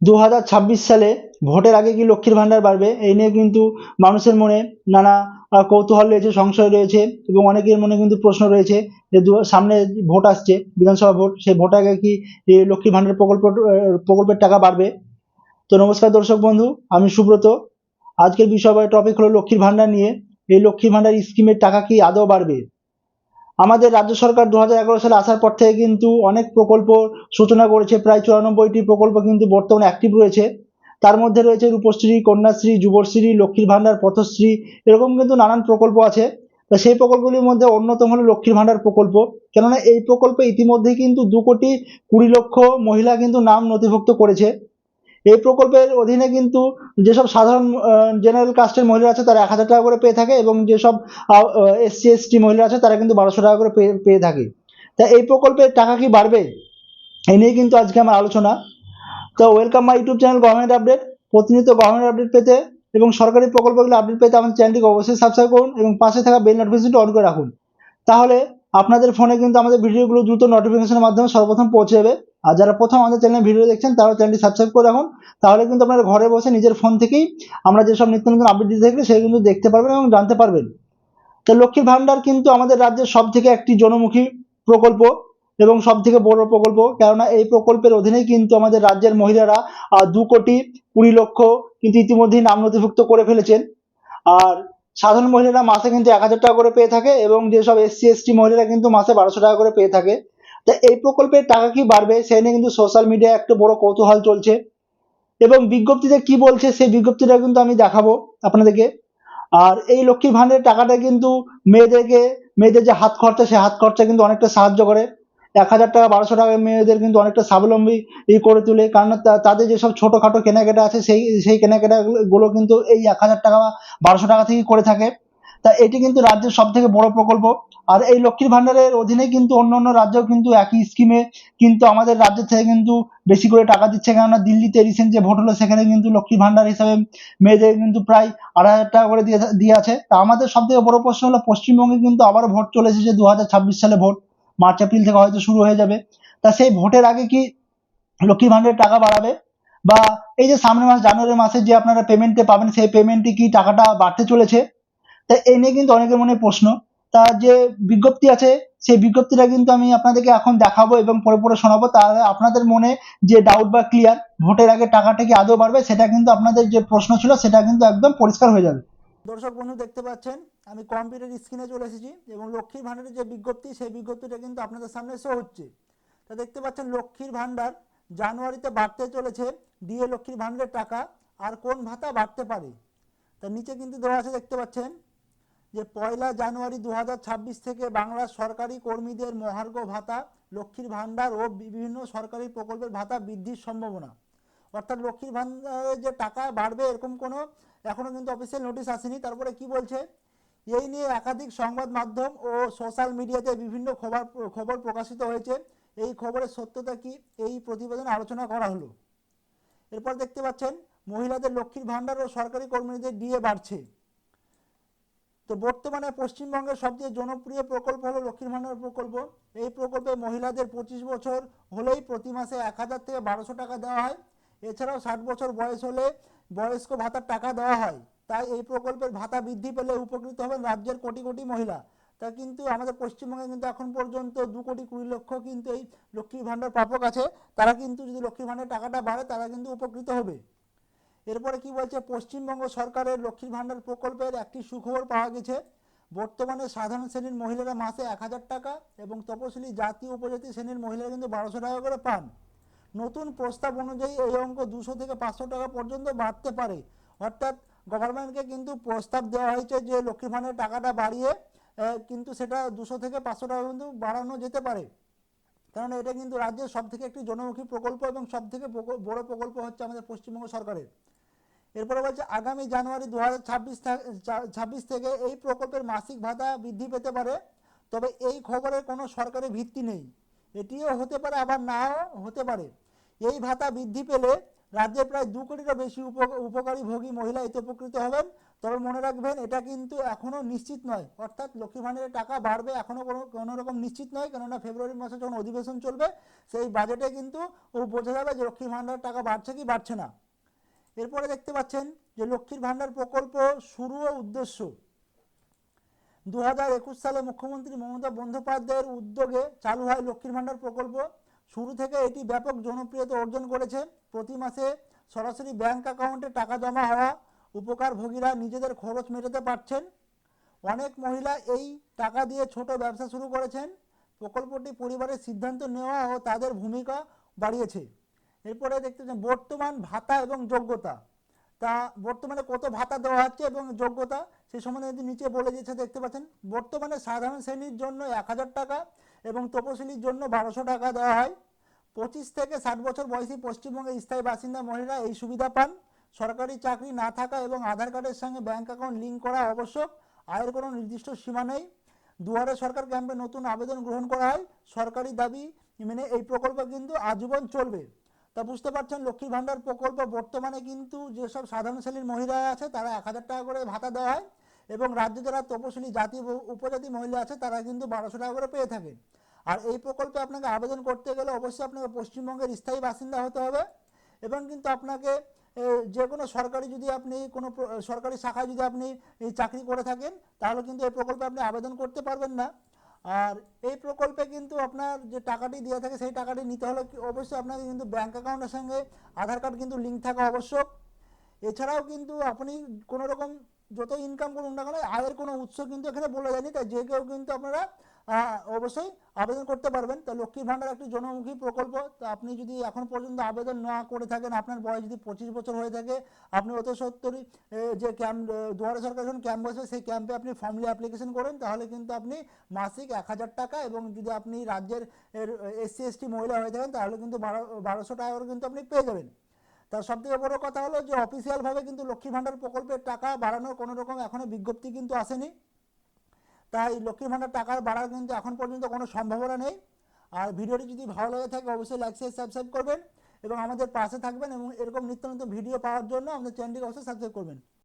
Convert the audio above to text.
2026 সালে ভোটের আগে কি লক্ষ্মীর ভান্ডার বাড়বে, এই নিয়ে কিন্তু মানুষের মনে নানা কৌতূহল রয়েছে, সংশয় রয়েছে এবং অনেকের মনে কিন্তু প্রশ্ন রয়েছে যে সামনে ভোট আসছে, বিধানসভা ভোট, সেই ভোট আগে কি এই লক্ষ্মীর ভান্ডার প্রকল্পের টাকা বাড়বে। তো নমস্কার দর্শক বন্ধু, আমি সুব্রত। আজকের বিষয় বা টপিক হলো লক্ষ্মীর ভান্ডার নিয়ে। এই লক্ষ্মীর ভান্ডার স্কিমের টাকা কি আদৌ বাড়বে। আমাদের রাজ্য সরকার 2011 সালে আসার পর থেকে কিন্তু অনেক প্রকল্প সূচনা করেছে, প্রায় 94টি প্রকল্প কিন্তু বর্তমানে অ্যাক্টিভ রয়েছে। তার মধ্যে রয়েছে রূপশ্রী, কন্যাশ্রী, যুবশ্রী, লক্ষ্মীর ভান্ডার, পথশ্রী, এরকম কিন্তু নানান প্রকল্প আছে। তা সেই প্রকল্পগুলির মধ্যে অন্যতম হলো লক্ষ্মীর ভান্ডার প্রকল্প। কেননা এই প্রকল্পে ইতিমধ্যেই কিন্তু 2,20,00,000 মহিলা কিন্তু নাম নথিভুক্ত করেছে। এই প্রকল্পের অধীনে কিন্তু যেসব সাধারণ জেনারেল কাস্টের মহিলা আছে তারা 1,000 টাকা করে পেয়ে থাকে, এবং যেসব এসসি এসটি মহিলা আছে তারা কিন্তু 1,200 টাকা করে পেয়ে থাকে। তা এই প্রকল্পের টাকা কি বাড়বে, এই নিয়ে কিন্তু আজকে আমার আলোচনা। তো welcome my YouTube channel government update. প্রতিনিয়ত গভর্নমেন্ট আপডেট পেতে এবং সরকারি প্রকল্পগুলো আপডেট পেতে আমাদের চ্যানেলটিকে অবশ্যই সাবস্ক্রাইব করুন এবং পাশে থাকা বেল নোটিফিকেশনটি অন করে রাখুন। তাহলে আপনাদের ফোনে কিন্তু আমাদের ভিডিওগুলো দ্রুত নোটিফিকেশনের মাধ্যমে সর্বপ্রথম পৌঁছে যাবে। আর যারা প্রথম আমাদের চ্যানেলে ভিডিও দেখছেন তারা চ্যানেলটি সাবস্ক্রাইব করে রাখুন। তাহলে কিন্তু আপনারা ঘরে বসে নিজের ফোন থেকেই আমরা যেসব নিত্য নতুন আপডেট দিতে থাকলে সেগুলো কিন্তু দেখতে পারবেন এবং জানতে পারবেন। তো লক্ষ্মীর ভান্ডার কিন্তু আমাদের রাজ্যের সব থেকে একটি জনমুখী প্রকল্প এবং সব থেকে বড় প্রকল্প। কেননা এই প্রকল্পের অধীনেই কিন্তু আমাদের রাজ্যের মহিলারা 2,20,00,000 কিন্তু ইতিমধ্যেই নাম নথিভুক্ত করে ফেলেছেন। আর সাধারণ মহিলারা মাসে কিন্তু 1,000 টাকা করে পেয়ে থাকে, এবং যেসব এসসি এসটি মহিলারা কিন্তু মাসে 1,200 টাকা করে পেয়ে থাকে। তা এই প্রকল্পের টাকা কি বাড়বে, সেই নিয়ে কিন্তু সোশ্যাল মিডিয়ায় একটা বড় কৌতূহল চলছে, এবং বিজ্ঞপ্তিতে কি বলছে সেই বিজ্ঞপ্তিটা কিন্তু আমি দেখাবো আপনাদেরকে। আর এই লক্ষ্মীর ভান্ডারের টাকাটা কিন্তু মেয়েদের যে হাত খরচা, সেই হাত খরচা কিন্তু অনেকটা সাহায্য করে। 1,000 টাকা 1,200 টাকা মেয়েদের কিন্তু অনেকটা স্বাবলম্বী করে তোলে, কারণ তাদের যেসব ছোটোখাটো কেনাকাটা আছে সেই সেই কেনাকাটাগুলো কিন্তু এই 1,000 টাকা বা 1,200 টাকা থেকেই করে থাকে। তা এটি কিন্তু রাজ্যের সব থেকে বড় প্রকল্প। আর এই লক্ষ্মীর ভান্ডারের অধীনে কিন্তু অন্য অন্য রাজ্যেও কিন্তু একই স্কিমে কিন্তু আমাদের রাজ্যের থেকে কিন্তু বেশি করে টাকা দিচ্ছে। কেননা দিল্লিতে রিসেন্ট যে ভোট হলো সেখানে কিন্তু লক্ষ্মীর ভান্ডার হিসাবে মেয়েদের কিন্তু প্রায় 2,500 টাকা করে দিয়ে আছে। তা আমাদের সব থেকে বড় প্রশ্ন হলো পশ্চিমবঙ্গে কিন্তু আবারও ভোট চলে এসেছে, 2026 সালে ভোট, মার্চ এপ্রিল থেকে হয়তো শুরু হয়ে যাবে। তা সেই ভোটের আগে কি লক্ষ্মীর ভান্ডারের টাকা বাড়াবে, বা এই যে সামনের মাস জানুয়ারি মাসে যে আপনারা পেমেন্টে পাবেন সেই পেমেন্টে কি টাকাটা বাড়তে চলেছে। তা এই নিয়ে কিন্তু অনেকের মনে প্রশ্ন। তার যে বিজ্ঞপ্তি আছে সেই বিজ্ঞপ্তিটা কিন্তু আমি আপনাদেরকে এখন দেখাবো এবং পরে পরে শোনাবো, তাহলে আপনাদের মনে যে ডাউট বা ক্লিয়ার, ভোটের আগে টাকাটা কি আদৌ বাড়বে, সেটা কিন্তু আপনাদের যে প্রশ্ন ছিল সেটা কিন্তু একদম পরিষ্কার হয়ে যাবে। দর্শক বন্ধু দেখতে পাচ্ছেন আমি কম্পিউটার স্ক্রিনে চলে এসেছি, এবং লক্ষ্মীর ভান্ডারের যে বিজ্ঞপ্তি সেই বিজ্ঞপ্তিটা কিন্তু আপনাদের সামনে শো হচ্ছে। তা দেখতে পাচ্ছেন লক্ষ্মীর ভান্ডার জানুয়ারিতে বাড়তে চলেছে, ডিএ লক্ষ্মীর ভান্ডারের টাকা আর কোন ভাতা বাড়তে পারে। তার নিচে কিন্তু দেওয়া আছে, দেখতে পাচ্ছেন যে 1 জানুয়ারি 2026 থেকে বাংলার সরকারি কর্মীদের মহার্ঘ ভাতা, লক্ষ্মীর ভান্ডার ও বিভিন্ন সরকারি প্রকল্পের ভাতা বৃদ্ধির সম্ভাবনা। অর্থাৎ লক্ষ্মীর ভান্ডারের যে টাকা বাড়বে এরকম কোনো এখনও কিন্তু অফিসিয়াল নোটিশ আসেনি। তারপরে কি বলছে, এই নিয়ে একাধিক সংবাদ মাধ্যম ও সোশ্যাল মিডিয়াতে বিভিন্ন খবর প্রকাশিত হয়েছে। এই খবরের সত্যতা কি, এই প্রতিবেদনে আলোচনা করা হলো। এরপর দেখতে পাচ্ছেন মহিলাদের লক্ষ্মীর ভান্ডার ও সরকারি কর্মীদের ডিএ বাড়ছে। তো বর্তমানে পশ্চিমবঙ্গের সবচেয়ে জনপ্রিয় প্রকল্প হলো লক্ষ্মীর ভান্ডার প্রকল্প। এই প্রকল্পে মহিলাদের 25 বছর হলেই প্রতি মাসে 1,000 থেকে 1,200 টাকা দেওয়া হয়। এছাড়াও 60 বছর বয়স হলে বয়স্ক ভাতার টাকা দেওয়া হয়। তাই এই প্রকল্পের ভাতা বৃদ্ধি পেলে উপকৃত হবেন রাজ্যের কোটি কোটি মহিলা। তা কিন্তু আমাদের পশ্চিমবঙ্গে কিন্তু এখন পর্যন্ত 2,20,00,000 কিন্তু এই লক্ষ্মীর ভান্ডার প্রাপক আছে। তারা কিন্তু যদি লক্ষ্মীর ভান্ডার টাকাটা বাড়ে তারা কিন্তু উপকৃত হবে। এরপরে কি বলছে, পশ্চিমবঙ্গ সরকারের লক্ষ্মীর ভান্ডার প্রকল্পের একটি সুখবর পাওয়া গেছে। বর্তমানে সাধারণ শ্রেণীর মহিলারা মাসে 1,000 টাকা এবং তপশিলি জাতি উপজাতি শ্রেণীর মহিলারা কিন্তু 1,200 টাকা করে পান। নতুন প্রস্তাব অনুযায়ী এই অঙ্ক 200 থেকে 500 টাকা পর্যন্ত বাড়তে পারে। অর্থাৎ গভর্নমেন্টকে কিন্তু প্রস্তাব দেওয়া হয়েছে যে লক্ষ্মীর ভান্ডারের টাকাটা বাড়িয়ে কিন্তু সেটা 200 থেকে 500 টাকা কিন্তু বাড়ানো যেতে পারে। কারণ এটা কিন্তু রাজ্যের সব থেকে একটি জনমুখী প্রকল্প এবং সব থেকে বড় প্রকল্প হচ্ছে আমাদের পশ্চিমবঙ্গ সরকারের। এরপরে বলছে আগামী জানুয়ারি 2026 থেকে এই প্রকল্পের মাসিক ভাতা বৃদ্ধি পেতে পারে। তবে এই খবরের কোনো সরকারি ভিত্তি নেই, এটিও হতে পারে আবার নাও হতে পারে। এই ভাতা বৃদ্ধি পেলে রাজ্যের প্রায় 2 কোটিরও বেশি উপকারী ভোগী মহিলা এতে উপকৃত হবেন। তবে মনে রাখবেন এটা কিন্তু এখনও নিশ্চিত নয়, অর্থাৎ লক্ষ্মীর ভাণ্ডারের টাকা বাড়বে এখনও কোনো রকম নিশ্চিত নয়, কেননা ফেব্রুয়ারি মাসে যখন অধিবেশন চলবে সেই বাজেটে কিন্তু বোঝা যাবে যে লক্ষ্মীর ভাণ্ডারের টাকা বাড়ছে কি বাড়ছে না। এরপরে দেখতে পাচ্ছেন যে লক্ষ্মীর ভাণ্ডার প্রকল্প শুরু ও উদ্দেশ্য। 2021 সালে মুখ্যমন্ত্রী মমতা বন্দ্যোপাধ্যায়ের উদ্যোগে চালু হয় লক্ষ্মীর ভাণ্ডার প্রকল্প। শুরু থেকে এটি ব্যাপক জনপ্রিয়তা অর্জন করেছে। প্রতি মাসে সরাসরি ব্যাংক অ্যাকাউন্টে টাকা জমা হওয়া, উপকারভোগীরা নিজেদের খরচ মেটাতে পারছেন। অনেক মহিলা এই টাকা দিয়ে ছোট ব্যবসা শুরু করেছেন। প্রকল্পটি পরিবারের সিদ্ধান্ত নেওয়া ও তাদের ভূমিকা বাড়িয়েছে। এরপরে দেখতে পাচ্ছেন বর্তমান ভাতা এবং যোগ্যতা। তা বর্তমানে কত ভাতা দেওয়া হচ্ছে এবং যোগ্যতা সেই সম্বন্ধে যদি নিচে বলে দিয়েছে দেখতে পাচ্ছেন। বর্তমানে সাধারণ শ্রেণীর জন্য 1000 টাকা এবং তপশিলির জন্য 1200 টাকা দেওয়া হয়। 25 থেকে 60 বছর বয়সী পশ্চিমবঙ্গের স্থায়ী বাসিন্দা মহিলা এই সুবিধা পান। সরকারি চাকরি না থাকা এবং আধার কার্ডের সঙ্গে ব্যাঙ্ক অ্যাকাউন্ট লিঙ্ক করা আবশ্যক। আয়ের কোনো নির্দিষ্ট সীমা নেই। দুয়ারে সরকার ক্যাম্পে নতুন আবেদন গ্রহণ করা হয়। সরকারি দাবি মেনে এই প্রকল্প কিন্তু আজীবন চলবে। তা বুঝতে পারছেন লক্ষ্মীর ভাণ্ডার প্রকল্প বর্তমানে কিন্তু যেসব সাধারণ শ্রেণীর মহিলা আছে তারা 1000 টাকা করে ভাতা দেওয়া হয় এবং রাজ্যে যারা তপশিলি জাতি উপজাতি মহিলা আছে তারা কিন্তু 1200 টাকা করে পেয়ে থাকে। আর এই প্রকল্পে আপনাকে আবেদন করতে গেলে অবশ্যই আপনাকে পশ্চিমবঙ্গের স্থায়ী বাসিন্দা হতে হবে এবং কিন্তু আপনাকে যে কোনো সরকারি যদি আপনি কোনো সরকারি শাখায় যদি আপনি চাকরি করে থাকেন তাহলে কিন্তু এই প্রকল্পে আপনি আবেদন করতে পারবেন না। আর এই প্রকল্পে কিন্তু আপনার যে টাকাটি দেওয়া থাকে সেই টাকাটি নিতে হলে অবশ্যই আপনাকে কিন্তু ব্যাঙ্ক অ্যাকাউন্টের সঙ্গে আধার কার্ড কিন্তু লিঙ্ক থাকা আবশ্যক। এছাড়াও কিন্তু আপনি কোনো রকম যত ইনকাম করুন না কেন আয়ের কোনো উৎস কিন্তু এখানে বলে যায়নি, তাই যে কেউ কিন্তু আপনারা অবশ্যই আবেদন করতে পারবেন। তো লক্ষ্মীর ভাণ্ডার একটি জনমুখী প্রকল্প। তো আপনি যদি এখন পর্যন্ত আবেদন না করে থাকেন, আপনার বয়স যদি 25 বছর হয়ে থাকে, আপনি অত সত্তরই যে ক্যাম্প দুয়ারে সরকার যখন ক্যাম্প বসবে সেই ক্যাম্পে আপনি ফর্মলি অ্যাপ্লিকেশন করেন তাহলে কিন্তু আপনি মাসিক 1000 টাকা এবং যদি আপনি রাজ্যের SC ST মহিলা হয়ে থাকেন তাহলে কিন্তু 1200 টাকা করে কিন্তু আপনি পেয়ে যাবেন। তার সবথেকে বড় কথা হলো যে অফিসিয়ালভাবে কিন্তু লক্ষ্মী ভাণ্ডার প্রকল্পের টাকা বাড়ানোর কোনো রকম এখনও বিজ্ঞপ্তি কিন্তু আসেনি, তাই লক্ষ্মী ভাণ্ডার টাকা বাড়ার কিন্তু এখন পর্যন্ত কোনো সম্ভাবনা নেই। আর ভিডিওটি যদি ভালো লাগে থাকে অবশ্যই লাইক শেয়ার সাবস্ক্রাইব করবেন এবং আমাদের পাশে থাকবেন এবং এরকম নিত্য নতুন ভিডিও পাওয়ার জন্য আমাদের চ্যানেলটিকে অবশ্যই সাবস্ক্রাইব করবেন।